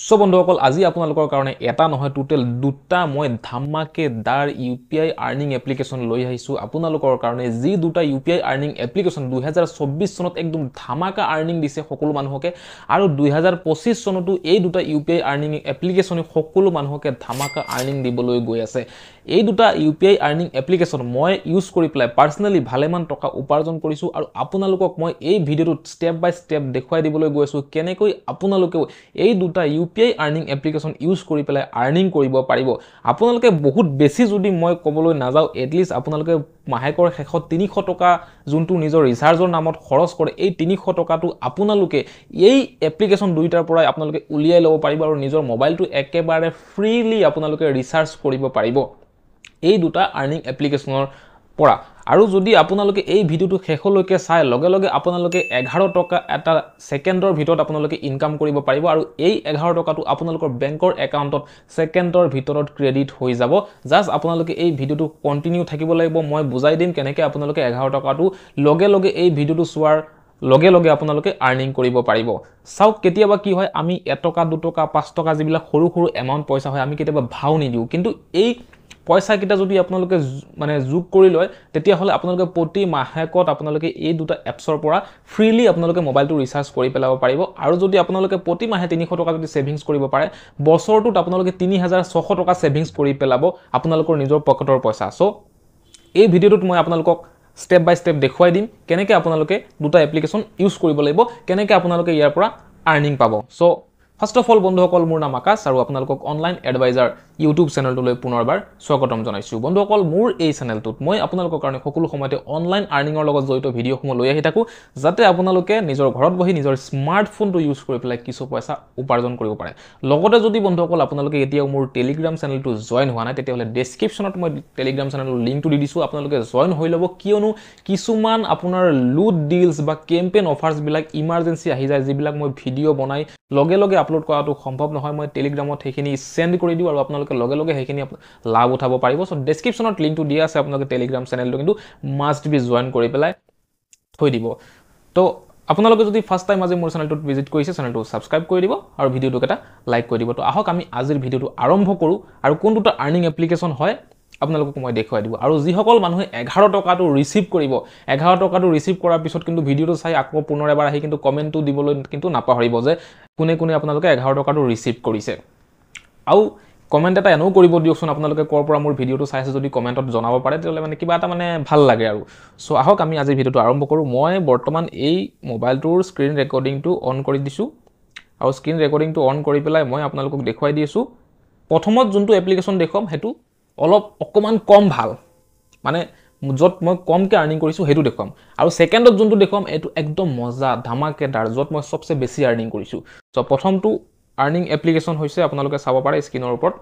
so বন্ধুসকল আজি আপোনালোকৰ কাৰণে এটা নহয় টোটেল দুটা মই ধামাকেদাৰ ইউপিআই আৰ্নিং এপ্লিকেশন লৈ আহিছো আপোনালোকৰ কাৰণে যি দুটা ইউপিআই আৰ্নিং এপ্লিকেশন 2024 চনত একদম ধামাকা আৰ্নিং দিছে সকলো মানুহকে আৰু 2025 চনতো এই দুটা ইউপিআই আৰ্নিং এপ্লিকেশনে সকলো মানুহকে ধামাকা আৰ্নিং দিবলৈ গৈ আছে এই দুটা ইউপিআই আৰ্নিং এপ্লিকেশন মই ইউজ কৰি প্লাই পাৰ্সোনালি ভালেমান টকা উপাৰ্জন কৰিছো আৰু আপোনালোকক মই এই ভিডিওটো স্টেপ বাই স্টেপ দেখুৱাই দিবলৈ গৈ আছো কেনেকৈ আপোনালোকে এই দুটা ইউপিআই আৰ্নিং এপ্লিকেশন ইউজ কৰি পেলাই আৰ্নিং কৰিব পাৰিব আপোনালোকে বহুত বেছি যদি মই কবলৈ নাযাও এটলিষ্ট আপোনালোকে মাহেকৰ শেষত 300 টকা যোনটো নিজৰ ৰিচাৰ্জৰ নামত খৰচ কৰে এই 300 টকাটো আপোনালোকে এই এপ্লিকেশন দুইটাৰ পৰা আপোনালোকে উলিয়াই ল'ব পাৰিব আৰু নিজৰ মোবাইলটো একেবাৰে ফ্ৰীলি আপোনালোকে ৰিচাৰ্জ কৰিব পাৰিব এই দুটা আৰ্নিং এপ্লিকেশনৰ পৰা আৰু যদি আপোনালোকে এই ভিডিওটো শেষলৈকে চাই লগে লগে আপোনালোকে 11 টকা এটা সেকেন্ডৰ ভিতৰত আপোনালোকে ইনকাম কৰিব পাৰিব আৰু এই 11 টকাটো আপোনালোকৰ বেংকৰ একাউণ্টত সেকেন্ডৰ ভিতৰত ক্ৰেডিট হৈ যাব জাস্ট আপোনালোকে এই ভিডিওটো কন্টিনিউ থাকিব লাগিব মই বুজাই দিম কেনেকৈ আপোনালোকে 11 টকাটো লগে লগে এই ভিডিওটো চোৱাৰ লগে লগে আপোনালোকে আৰ্নিং কৰিব পাৰিব সাউক কেতিয়াবা কি হয় আমি 1 টকা 2 টকা 5 টকা যিবিলাক সৰু সৰু এমাউন্ট পইচা হয় আমি কেতিয়াবা ভাও নিদিও কিন্তু এই পইচা কিটা যদি আপোনালোকে মানে যোগ কৰি লয় তেতিয়া হলে আপোনালোকে প্ৰতি মাহেকত আপোনালোকে এই দুটা এপছৰ পৰা ফ্ৰীলি আপোনালোকে মোবাইলটো ৰিচাৰ্জ কৰি পেলাব পাৰিব আৰু যদি আপোনালোকে প্ৰতি মাহে 300 টকা যদি সেভিংস কৰিব পাৰে বছৰটোত আপোনালোকে 3600 টকা সেভিংস কৰি পেলাব আপোনালোকৰ নিজৰ পকেটৰ পইচা সো এই ভিডিওটোত মই আপোনালোকক স্টেপ বাই স্টেপ দেখুৱাই দিম কেনেকৈ আপোনালোকে দুটা এপ্লিকেশন ইউজ কৰিব লাগিব কেনেকৈ আপোনালোকে ইয়াৰ পৰা আৰ্নিং পাব সো ফাৰ্স্ট অফ অল বন্ধুসকল মোৰ নাম আকাশ আৰু আপোনালোকক অনলাইন এডভাইজাৰ ইউটিউব চেনেলটোলৈ পুনৰবাৰ স্বাগতম জনাইছো বন্ধুসকল মোৰ এই চেনেলটোত মই আপোনালোকৰ কাৰণে সকলো সময়তে অনলাইন আৰ্নিংৰ লগত জড়িত ভিডিঅ'সমূহ লৈ আহি থাকো যাতে আপোনালোকে নিজৰ ঘৰত বহি নিজৰ স্মাৰ্টফোনটো ইউজ কৰি পেলাই কিছু পইচা উপাৰ্জন কৰিব পাৰে লগতে যদি বন্ধুসকল আপোনালোকে এতিয়াও মোৰ টেলিগ্ৰাম চেনেলটো জয়েন হোৱা নাই তেতিয়াহলে ডেসক্ৰিপচনত মই টেলিগ্ৰাম চেনেলৰ লিংকটো দি দিছো আপোনালোকে জয়েন হৈ ল'ব কিয়নো কিছুমান আপোনাৰ লুট ডিলছ বা কেম্পেইন অফাৰ্স বিলাক ইমাৰ্জেন্সি আহি যায় যিবিলাক মই ভিডিঅ' বনাই লগে লগে আপলোড কৰাটো সম্ভৱ নহয় মই টেলিগ্ৰামত হেখিনি সেন্ড কৰি দিও আৰু আপোনালোকে লগে লগে হেখিনি লাভ উঠাব পাৰিব সো ডেসক্ৰিপচনত লিংকটো দিয়া আছে আপোনালোকে টেলিগ্ৰাম চেনেলটো কিন্তু মাষ্ট বি জয়েন কৰি পেলাই থৈ দিব তো আপোনালোকে যদি ফাৰ্স্ট টাইম আজি মোৰ চেনেলটোত ভিজিট কৰিছে চেনেলটো সাবস্ক্ৰাইব কৰি দিব আৰু ভিডিওটোক এটা লাইক কৰি দিব তো আহক আমি আজিৰ ভিডিওটো আৰম্ভ কৰো আৰু কোন দুটা আৰ্নিং এপ্লিকেশন হয় আপোনালোকক মই দেখুৱাই দিব আৰু যিসকল মানুহে 11 টকাটো ৰিসিভ কৰিব 11 টকাটো ৰিসিভ কৰাৰ পিছত কিন্তু ভিডিওটো চাই আকৌ পুনৰ এবাৰ আহি কিন্তু কমেন্টটো দিবলৈ কিন্তু নাপাহৰিব যে কোনে কোনে আপোনালোকে 11 টকাটো ৰিসিভ কৰিছে আৰু কমেন্ট এটা এনো কৰিব দিয়কচোন আপোনালোকে কৰ পৰা মোৰ ভিডিওটো চাইছে যদি কমেন্টত জনাব পাৰে তেলে মানে কিবা এটা মানে ভাল লাগে আৰু সো আহক আমি আজি ভিডিওটো আৰম্ভ কৰো মই বৰ্তমান এই মোবাইলটোৰ স্ক্ৰিন ৰেকৰ্ডিংটো অন কৰি দিছো আৰু স্ক্ৰিন ৰেকৰ্ডিংটো অন কৰি পেলাই মই আপোনালোকক দেখুৱাই দিছো প্ৰথমত যোনটো এপ্লিকেশন দেখম হেতু অলপ অকমান কম ভাল মানে যত মই কমকে আৰ্নিং কৰিছো হেতু দেখম আৰু সেকেন্ডত যোনটো দেখম এটো একদম মজা ধামাকেদাৰ যত মই সবচে বেছি আৰ্নিং কৰিছো সো প্ৰথমটো আৰ্নিং এপ্লিকেশন হৈছে আপোনালোকে চাব পাৰে স্ক্ৰিনৰ ওপৰত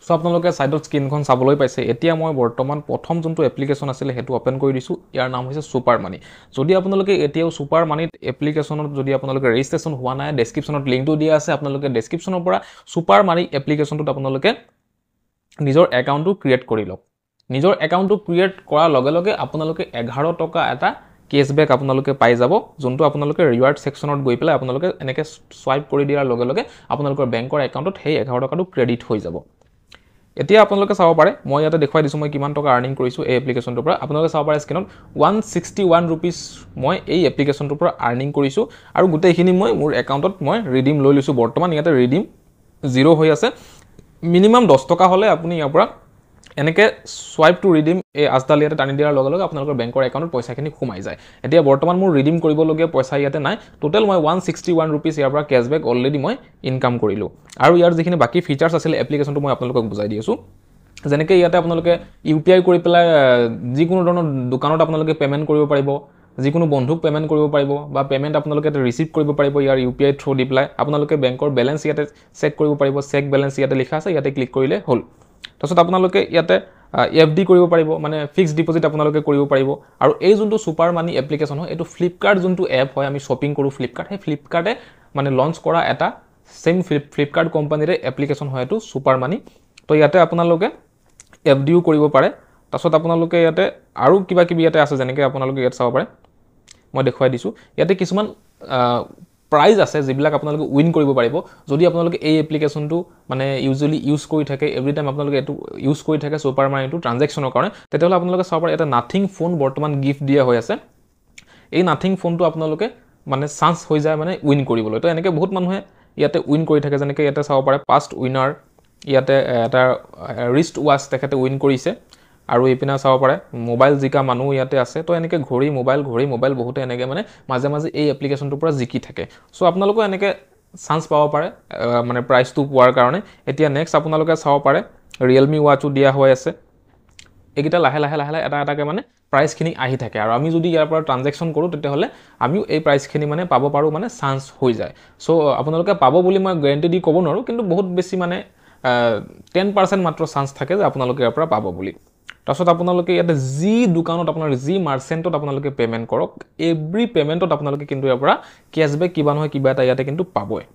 সো আপোনালোকে সাইডত স্ক্ৰিনখন চাবলৈ পাইছে এতিয়া মই বৰ্তমান প্ৰথম যোনটো এপ্লিকেশন আছিল হেতু ওপেন কৰি দিছো ইয়াৰ নাম হৈছে সুপাৰ মানি যদি আপোনালোকে এতিয়াও সুপাৰ মানিত এপ্লিকেশনত যদি আপোনালোকে ৰেজিষ্ট্ৰেচন হোৱা নাই ডেসক্ৰিপচনত লিংকটো দিয়া আছে আপোনালোকে ডেসক্ৰিপচনৰ পৰা সুপাৰ মানি এপ্লিকেশনটোত আপোনালোকে নিজৰ একাউণ্টটো ক্ৰিয়েট কৰি লওক নিজৰ একাউণ্টটো ক্ৰিয়েট কৰাৰ লগে লগে আপোনালোকে 11 টকা এটা কেশবেক আপোনালোকে পাই যাব যোনটো আপোনালোকে ৰিৱাৰ্ড সেকশনত গৈ পেলাই আপোনালোকে এনেকে সোৱাইপ কৰি দিয়াৰ লগে লগে আপোনালোকৰ বেংকৰ একাউণ্টত সেই 11 টকাটো ক্ৰেডিট হৈ যাব এতিয়া আপোনালোকে চাব পাৰে মই ইয়াতে দেখুৱাই দিছো মই কিমান টকা আৰ্নিং কৰিছো এই এপ্লিকেশনটোৰ পৰা আপোনালোকে চাব পাৰে স্ক্ৰিনত 161 रुपीस মই এই এপ্লিকেশনটোৰ পৰা আৰ্নিং কৰিছো আৰু গোটেইখিনি মই মোৰ একাউণ্টত মই ৰিডিম লৈ লৈছো বৰ্তমান ইয়াতে ৰিডিম 0 হৈ আছে মিনিমাম 10 টকা হলে আপুনি ইয়াৰ পৰা এনেকে সোৱাইপ টু ৰিডিম এই আজদালিয়াতে টানি দিয়াৰ লগে লগে আপোনালোকৰ বেংকৰ একাউণ্টত পইচাখিনি খুমাই যায় এতিয়া বৰ্তমান মোৰ ৰিডিম কৰিব লগিয়া পইচা ইয়াতে নাই টোটাল মই 161 रुपीस ইয়াৰ পৰা ক্যাশবেক অলৰেডি মই ইনকাম কৰিলো আৰু ইয়াৰ যিখিনি বাকি ফিচাৰ্স আছিল এপ্লিকেশনটো মই আপোনালোকক বুজাই দিছো যেনেকৈ ইয়াতে আপোনালোকে ইউপিআই কৰি পেলাই যিকোনো ধৰণৰ দোকানত আপোনালোকে পেমেন্ট কৰিব পাৰিব যিকোনো বন্ধুক পেমেন্ট কৰিব পাৰিব বা পেমেন্ট আপোনালোকে ৰিসিভ কৰিব পাৰিব ইয়াৰ ইউপিআই থ্ৰু দি পেলাই আপোনালোকে বেংকৰ বেলেন্স ইয়াতে চেক কৰিব পাৰিব চেক বেলেন্স ইয়াতে লিখা আছে ইয়াতে ক্লিক কৰিলে হল তাৰছত আপোনালোকে ইয়াতে এফডি কৰিব পাৰিব মানে ফিক্সড ডিপোজিট আপোনালোকে কৰিব পাৰিব আৰু এই যোনটো সুপাৰ মানি এপ্লিকেশন হয় এটো ফ্লিপকাৰ্ট যোনটো এপ হয় আমি শপিং কৰো ফ্লিপকাৰ্ট হে ফ্লিপকাৰ্টে মানে লঞ্চ কৰা এটা সেম ফ্লিপকাৰ্ট কোম্পানীৰে এপ্লিকেশন হয় এটো সুপাৰ মানি তো ইয়াতে আপোনালোকে এফডিও কৰিব পাৰে তাৰছত আপোনালোকে ইয়াতে আৰু কিবা কিবি ইয়াতে আছে যেনেকৈ আপোনালোকে ইয়াত চাব পাৰে মই দেখুৱাই দিছো ইয়াতে কিছুমান প্ৰাইজ আছে যিবিলাক আপোনালোকে উইন কৰিব পাৰিব যদি আপোনালোকে এই এপ্লিকেশ্যনটো মানে ইউজুৱেলি ইউজ কৰি থাকে এভৰি টাইম আপোনালোকে এইটো ইউজ কৰি থাকে ছুপাৰ মানিটো ট্ৰানজেকশ্যনৰ কাৰণে তেতিয়াহ'লে আপোনালোকে চাব পাৰে এটা নাথিং ফোন বৰ্তমান গিফ্ট দিয়া হৈ আছে এই নাথিং ফোনটো আপোনালোকে মানে চান্স হৈ যায় মানে উইন কৰিবলৈ তো এনেকৈ বহুত মানুহে ইয়াতে উইন কৰি থাকে যেনেকৈ ইয়াতে চাব পাৰে পাষ্ট উইনাৰ ইয়াতে এটা ৰিষ্ট ৱাচ তেখেতে উইন কৰিছে আৰু এইপিনে চাব পাৰে মোবাইল জিকা মানুহ ইয়াতে আছে তো এনেকৈ ঘড়ী মোবাইল বহুতে এনেকৈ মানে মাজে মাজে এই এপ্লিকেশ্যনটোৰ পৰা জিকি থাকে চ' আপোনালোকে এনেকৈ চান্স পাব পাৰে মানে প্ৰাইচটো পোৱাৰ কাৰণে এতিয়া নেক্সট আপোনালোকে চাব পাৰে ৰিয়েলমি ৱাচো দিয়া হৈ আছে এইকেইটা লাহে এটা এটাকৈ মানে প্ৰাইচখিনি আহি থাকে আৰু আমি যদি ইয়াৰ পৰা ট্ৰানজেকশ্যন কৰোঁ তেতিয়াহ'লে আমিও এই প্ৰাইচখিনি মানে পাব পাৰোঁ মানে চান্স হৈ যায় চ' আপোনালোকে পাব বুলি মই গেৰেণ্টি দি ক'ব নোৱাৰোঁ কিন্তু বহুত বেছি মানে 10% মাত্ৰ চান্স থাকে যে আপোনালোকে ইয়াৰ পৰা পাব বুলি তাৰপিছত আপোনালোকে ইয়াতে যি দোকানত আপোনাৰ যি মাৰ্চেণ্টত আপোনালোকে পে'মেণ্ট কৰক এভৰি পে'মেণ্টত আপোনালোকে কিন্তু ইয়াৰ পৰা কেছবেক কিবা নহয় কিবা এটা ইয়াতে কিন্তু পাবই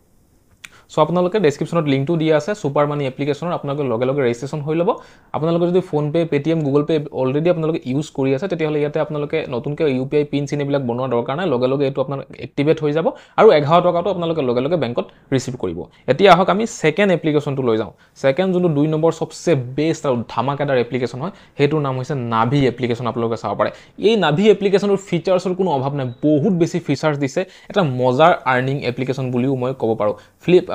চ' আপোনালোকে ডেছক্ৰিপশ্যনত লিংকটো দিয়া আছে ছুপাৰ মানি এপ্লিকেশ্যনৰ আপোনালোকে লগে লগে ৰেজিষ্ট্ৰেশ্যন হৈ ল'ব আপোনালোকে যদি PhonePe Paytm Google pay already আপোনালোকে ইউজ কৰি আছে তেতিয়াহ'লে ইয়াতে আপোনালোকে নতুনকৈ UPI পিন চিন এইবিলাক বনোৱাৰ দৰকাৰ নাই লগে লগে এইটো আপোনাৰ এক্টিভেট হৈ যাব আৰু 11 টকাটো আপোনালোকে লগে লগে বেংকত ৰিচিভ কৰিব এতিয়া আহক আমি ছেকেণ্ড এপ্লিকেশ্যনটো লৈ যাওঁ ছেকেণ্ড যোনটো 2 নম্বৰ সবচে বেষ্ট আৰু ধামাকাদাৰ এপ্লিকেশ্যন হয় সেইটোৰ নাম হৈছে নাভি এপ্লিকেশ্যন আপোনালোকে চাব পাৰে এই নাভি এপ্লিকেশ্যনৰ ফিচাৰ্ছৰ কোনো অভাৱ নাই বহুত বেছি ফিচাৰ্ছ দিছে এটা মজাৰ আৰ্নিং এপ্লিকেশ্যন বুলিও মই ক'ব পাৰোঁ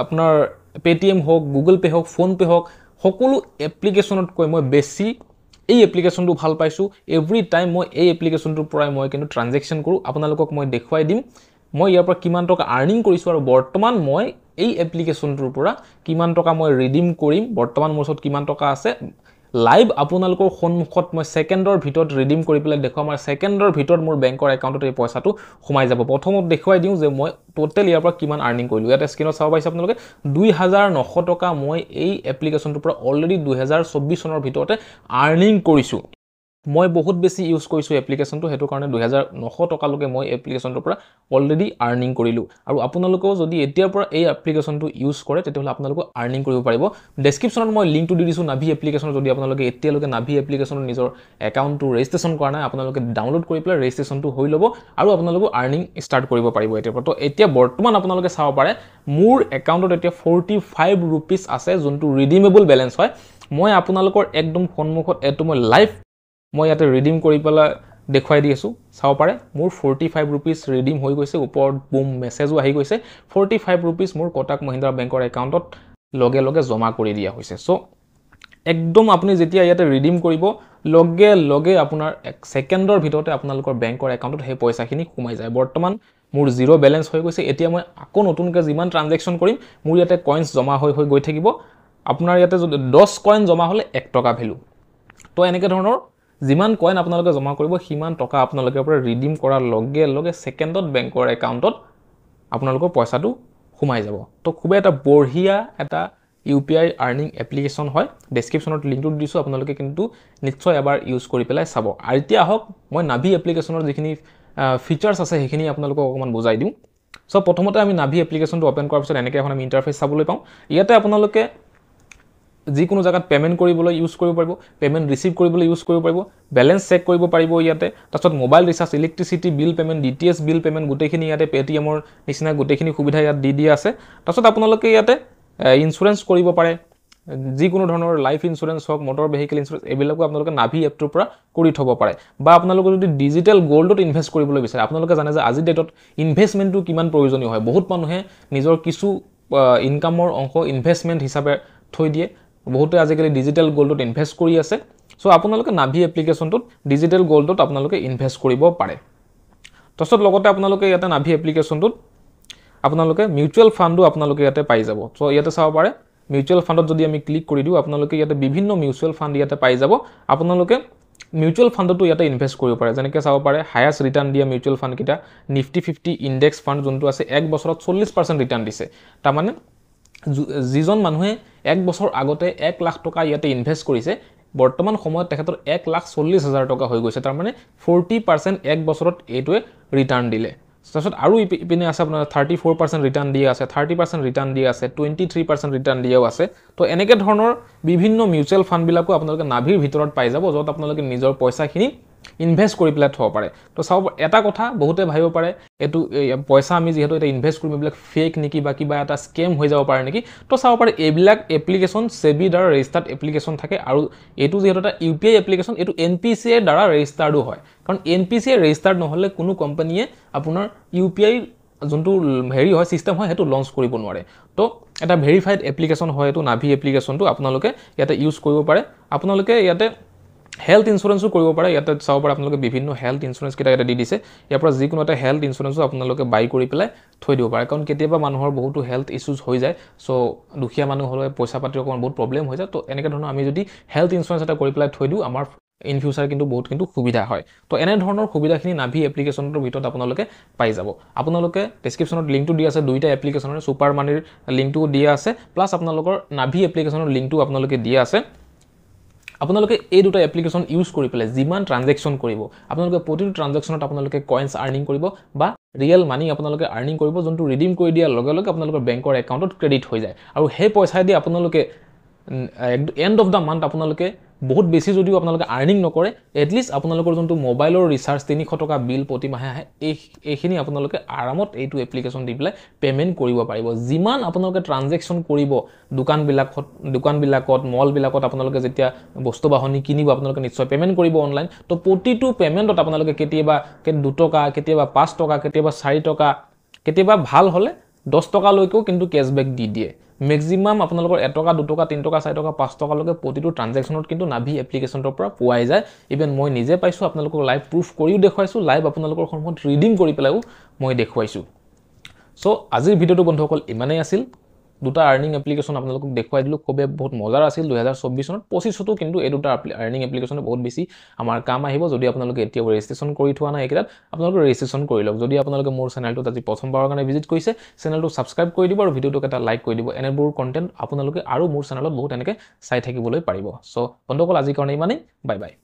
আপোনাৰ পেটিএম হওক গুগল পে হওক ফোনপে হওক সকলো এপ্লিকেশ্যনতকৈ মই বেছি এই এপ্লিকেশ্যনটো ভাল পাইছোঁ এভৰি টাইম মই এই এপ্লিকেশ্যনটোৰ পৰাই মই কিন্তু ট্ৰানজেকশ্যন কৰোঁ আপোনালোকক মই দেখুৱাই দিম মই ইয়াৰ পৰা কিমান টকা আৰ্নিং কৰিছোঁ আৰু বৰ্তমান মই এই এপ্লিকেশ্যনটোৰ পৰা কিমান টকা মই ৰিডিম কৰিম বৰ্তমান মোৰ ওচৰত কিমান টকা আছে লাইভ আপোনালোকৰ সন্মুখত মই ছেকেণ্ডৰ ভিতৰত ৰিডিম কৰি পেলাই দেখুৱাম আৰু ছেকেণ্ডৰ ভিতৰত মোৰ বেংকৰ একাউণ্টত এই পইচাটো সোমাই যাব প্ৰথমত দেখুৱাই দিওঁ যে মই টোটেল ইয়াৰ পৰা কিমান আৰ্নিং কৰিলোঁ ইয়াতে স্ক্ৰীনত চাব পাইছে আপোনালোকে 2900 টকা মই এই এপ্লিকেশ্যনটোৰ পৰা অলৰেডি 2024 চনৰ ভিতৰতে আৰ্নিং কৰিছোঁ মই বহুত বেছি ইউজ কৰিছোঁ এপ্লিকেশ্যনটো সেইটো কাৰণে 2900 টকালৈকে মই এপ্লিকেশ্যনটোৰ পৰা অলৰেডি আৰ্নিং কৰিলোঁ আৰু আপোনালোকেও যদি এতিয়াৰ পৰা এই এপ্লিকেশ্যনটো ইউজ কৰে তেতিয়াহ'লে আপোনালোকে আৰ্নিং কৰিব পাৰিব ডেছক্ৰিপশ্যনত মই লিংকটো দি দিছোঁ নাভি এপ্লিকেশ্যনৰ যদি আপোনালোকে এতিয়ালৈকে নাভি এপ্লিকেশ্যনত নিজৰ একাউণ্টটো ৰেজিষ্ট্ৰেশ্যন কৰা নাই আপোনালোকে ডাউনলোড কৰি পেলাই ৰেজিষ্ট্ৰেশ্যনটো হৈ ল'ব আৰু আপোনালোকে আৰ্নিং ষ্টাৰ্ট কৰিব পাৰিব এতিয়াৰ পৰা তো এতিয়া বৰ্তমান আপোনালোকে চাব পাৰে মোৰ একাউণ্টত এতিয়া 45 ৰুপিজ আছে যোনটো ৰিডিমেবল বেলেঞ্চ হয় মই আপোনালোকৰ একদম সন্মুখত এইটো মই লাইভ মই ইয়াতে ৰিডিম কৰি পেলাই দেখুৱাই দি আছোঁ চাব পাৰে মোৰ 45 ৰুপিজ ৰিডিম হৈ গৈছে ওপৰত বুম মেছেজো আহি গৈছে 45 ৰুপিজ মোৰ কোটাক মহিন্দ্ৰা বেংকৰ একাউণ্টত লগে লগে জমা কৰি দিয়া হৈছে চ' একদম আপুনি যেতিয়া ইয়াতে ৰিডিম কৰিব লগে লগে আপোনাৰ এক ছেকেণ্ডৰ ভিতৰতে আপোনালোকৰ বেংকৰ একাউণ্টত সেই পইচাখিনি সোমাই যায় বৰ্তমান মোৰ জিৰ' বেলেঞ্চ হৈ গৈছে এতিয়া মই আকৌ নতুনকৈ যিমান ট্ৰানজেকশ্যন কৰিম মোৰ ইয়াতে কইনছ জমা হৈ গৈ থাকিব আপোনাৰ ইয়াতে যদি 10 কইন জমা হ'লে 1 টকা ভেলু তো এনেকৈ ধৰণৰ যিমান কইন আপোনালোকে জমা কৰিব সিমান টকা আপোনালোকৰ পৰা ৰিডিম কৰাৰ লগে লগে ছেকেণ্ডত বেংকৰ একাউণ্টত আপোনালোকৰ পইচাটো সোমাই যাব তো খুবেই এটা বঢ়িয়া এটা UPI আৰ্নিং এপ্লিকেশ্যন হয় ডেছক্ৰিপশ্যনত লিংকটো দিছোঁ আপোনালোকে কিন্তু নিশ্চয় এবাৰ ইউজ কৰি পেলাই চাব আৰু এতিয়া আহক মই নাভি এপ্লিকেশ্যনৰ যিখিনি ফিচাৰ্ছ আছে সেইখিনি আপোনালোকক অকণমান বুজাই দিওঁ চ' প্ৰথমতে আমি নাভি এপ্লিকেশ্যনটো অ'পেন কৰাৰ পিছত এনেকৈ এখন আমি ইণ্টাৰফেচ চাবলৈ পাওঁ ইয়াতে আপোনালোকে যিকোনো জায়গাত পেমেন্ট কৰিবলৈ ইউজ কৰিব পাৰিব পেমেন্ট ৰিচিভ কৰিবলৈ ইউজ কৰিব পাৰিব বেলেন্স চেক কৰিব পাৰিব ইয়াতে তাৰছত mobile recharge electricity bill payment DTH bill payment গোটেইখিনি ইয়াতে পেটিএমৰ নিচিনা গোটেইখিনি সুবিধা ইয়াত দি আছে তাৰছত আপোনালোকে ইয়াতে ইনস্যুৰেন্স কৰিব পাৰে যিকোনো ধৰণৰ লাইফ ইনস্যুৰেন্স হওক মটৰ ভেহিকল ইনস্যুৰেন্স এইবিলাকো আপোনালোকে নাভি এপটোৰ পৰা কৰি থব পাৰে বা আপোনালোকে যদি ডিজিটেল গোল্ডত ইনভেষ্ট কৰিবলৈ বিচাৰে আপোনালোকে জানে যে আজি ডেটত ইনভেষ্টমেন্টটো কিমান প্ৰয়োজনীয় হয় বহুত মানুহে নিজৰ কিছু ইনকামৰ অংশ ইনভেষ্টমেন্ট হিচাপে থৈ দিয়ে বহুতে আজিকালি ডিজিটেল গোল্ডত ইনভেষ্ট কৰি আছে সো আপোনালোকে নাভি এপ্লিকেশ্যনটোত ডিজিটেল গোল্ডত আপোনালোকে ইনভেষ্ট কৰিব পাৰে তছত লগতে আপোনালোকে ইয়াতে নাভি এপ্লিকেশ্যনটোত আপোনালোকে মিউচুৱেল ফাণ্ডো আপোনালোকে ইয়াতে পাই যাব সো ইয়াতে চাব পাৰে মিউচুৱেল ফাণ্ডত যদি আমি ক্লিক কৰি দিও আপোনালোকে ইয়াতে বিভিন্ন মিউচুৱেল ফাণ্ড ইয়াতে পাই যাব আপোনালোকে মিউচুৱেল ফাণ্ডটো ইয়াতে ইনভেষ্ট কৰিব পাৰে যেনেকৈ চাব পাৰে হাইয়েষ্ট ৰিটাৰ্ণ দিয়া মিউচুৱেল ফাণ্ড কিটা নিফটি 50 ইনডেক্স ফাণ্ড যোনটো আছে এক বছৰত 40% ৰিটাৰ্ণ দিছে তাৰ মানে যিজন মানুহে এক বছৰ আগতে 1 লাখ টকা ইয়াতে ইনভেষ্ট কৰিছে বৰ্তমান সময়ত তেখেতৰ 1,40,000 টকা হৈ গৈছে তাৰ মানে 40% এক বছৰত এইটোৱে ৰিটাৰ্ণ দিলে তাৰছত আৰু ইপিনে আছে আপোনাৰ 34% ৰিটাৰ্ণ দিয়া আছে 30% ৰিটাৰ্ণ দিয়া আছে 23% ৰিটাৰ্ণ দিয়াও আছে তো এনেকৈ ধৰণৰ বিভিন্ন মিউচুৱেল ফাণ্ড বিলাকো আপোনালোকে নাভিৰ ভিতৰত পাই যাব যত আপোনালোকে নিজৰ পইচাখিনি ইনভেষ্ট কৰি পেলাই থ'ব পাৰে তো চাব এটা কথা বহুতে ভাবিব পাৰে এইটো পইচা আমি যিহেতু এটা ইনভেষ্ট কৰিম এইবিলাক ফেক নেকি বা কিবা এটা স্কেম হৈ যাব পাৰে নেকি তো চাব পাৰে এইবিলাক এপ্লিকেশ্যন সেবি দ্বাৰা ৰেজিষ্টাৰ্ড এপ্লিকেশ্যন থাকে আৰু এইটো যিহেতু এটা ইউপিআই এপ্লিকেশ্যন এইটো এনপিচিএৰ দ্বাৰা ৰেজিষ্টাৰ্ডো হয় কাৰণ এনপিচিএ ৰেজিষ্টাৰ্ড নহ'লে কোনো কোম্পানীয়ে আপোনাৰ ইউপিআই যোনটো হেৰি হয় সিস্টেম হয় সেইটো লঞ্চ কৰিব নোৱাৰে তো এটা ভেৰিফাইড এপ্লিকেশ্যন হয় এইটো নাভি এপ্লিকেশ্যনটো আপোনালোকে ইয়াতে ইউজ কৰিব পাৰে আপোনালোকে ইয়াতে হেল্থ ইন্সুৰেন্সও কৰিব পাৰে ইয়াতে চাব পাৰে আপোনালোকে বিভিন্ন হেল্থ ইন্সুৰেন্স কিটা ইয়াতে দি দিছে ইয়াৰ পৰা যিকোনো এটা হেল্থ ইন্সুৰেন্সও আপোনালোকে বাই কৰি পেলাই থৈ দিব পাৰে কাৰণ কেতিয়াবা মানুহৰ বহুতো হেল্থ ইস্যুজ হৈ যায় সো দুখীয়া মানুহ হ'লে পইচা পাতিৰ অকমান বহুত প্ৰবলেম হৈ যায় তো এনেকৈ ধৰণৰ আমি যদি হেল্থ ইন্সুৰেন্স এটা কৰি পেলাই থৈ দিওঁ আমাৰ ইন ফিউচাৰ কিন্তু বহুত কিন্তু সুবিধা হয় তো এনে ধৰণৰ সুবিধাখিনি নাভি এপ্লিকেশ্যনৰ ভিতৰত আপোনালোকে পাই যাব আপোনালোকে ডেছক্ৰিপশ্যনত লিংকটো দিয়া আছে দুইটা এপ্লিকেশ্যনৰ ছুপাৰ মানিৰ লিংকটো দিয়া আছে প্লাছ আপোনালোকৰ নাভি এপ্লিকেশ্যনৰ লিংকটো আপোনালোকে দিয়া আছে আপোনালোকে এই দুটা এপ্লিকেশ্যন ইউজ কৰি পেলাই যিমান ট্ৰানজেকশ্যন কৰিব আপোনালোকে প্ৰতিটো ট্ৰানজেকশ্যনত আপোনালোকে কইনছ আৰ্নিং কৰিব বা ৰিয়েল মানি আপোনালোকে আৰ্নিং কৰিব যোনটো ৰিডিম কৰি দিয়াৰ লগে লগে আপোনালোকৰ বেংকৰ একাউণ্টত ক্ৰেডিট হৈ যায় আৰু সেই পইচাইদি আপোনালোকে এণ্ড অফ দ্য মান্থ আপোনালোকে বহুত বেছি যদিও আপোনালোকে আৰ্নিং নকৰে এটলিষ্ট আপোনালোকৰ যোনটো মোবাইলৰ ৰিচাৰ্জ 300 টকা বিল প্ৰতি মাহে আহে এইখিনি আপোনালোকে আৰামত এইটো এপ্লিকেশ্যন দি পেলাই পেমেণ্ট কৰিব পাৰিব যিমান আপোনালোকে ট্ৰানজেকশ্যন কৰিব দোকানবিলাকত মলবিলাকত আপোনালোকে যেতিয়া বস্তু বাহনি কিনিব আপোনালোকে নিশ্চয় পেমেণ্ট কৰিব অনলাইন তো প্ৰতিটো পেমেণ্টত আপোনালোকে কেতিয়াবা 2 টকা কেতিয়াবা 5 টকা কেতিয়াবা 4 টকা কেতিয়াবা ভাল হ'লে 10 টকালৈকেও কিন্তু কেছবেক দি দিয়ে ম্যাক্সিমাম আপোনালোকৰ 1 টকা 2 টকা 3 টকা 4 টকা 5 টকালৈকে প্ৰতিটো ট্ৰানজেকশ্যনত কিন্তু নাভি এপ্লিকেশ্যনৰ পৰা পোৱাই যায় ইভেন মই নিজে পাইছো আপোনালোকক লাইভ প্ৰুফ কৰিও দেখুৱাইছো লাইভ আপোনালোকৰ সন্মুখত ৰিডিম কৰি পেলাইও মই দেখুৱাইছো সো আজিৰ ভিডিওটো বন্ধুসকল ইমানেই আছিল দুটা আৰ্নিং এপ্লিকেশ্যন আপোনালোকক দেখুৱাই দিলো খুবে বহুত মজাৰ আছিল 2024 চনত 25 তো কিন্তু এই দুটা আৰ্নিং এপ্লিকেশ্যনে বহুত বেছি আমাৰ কাম আহিব যদি আপোনালোকে এতিয়া ৰেজিষ্ট্ৰেচন কৰি থোৱা নাই একেটাত আপোনালোকে ৰেজিষ্ট্ৰেচন কৰি লওক যদি আপোনালোকে মোৰ চেনেলটোত আজি প্ৰথমবাৰৰ কাৰণে ভিজিট কৰিছে চেনেলটো সাবস্ক্ৰাইব কৰি দিব আৰু ভিডিওটোক এটা লাইক কৰি দিব এনেবোৰ কন্টেন্ট আপোনালোকে আৰু মোৰ চেনেলত বহুত এনেকৈ চাই থাকিবলৈ পাৰিব সো বন্ধুসকল আজিৰ কাৰণে ইমানেই বাই বাই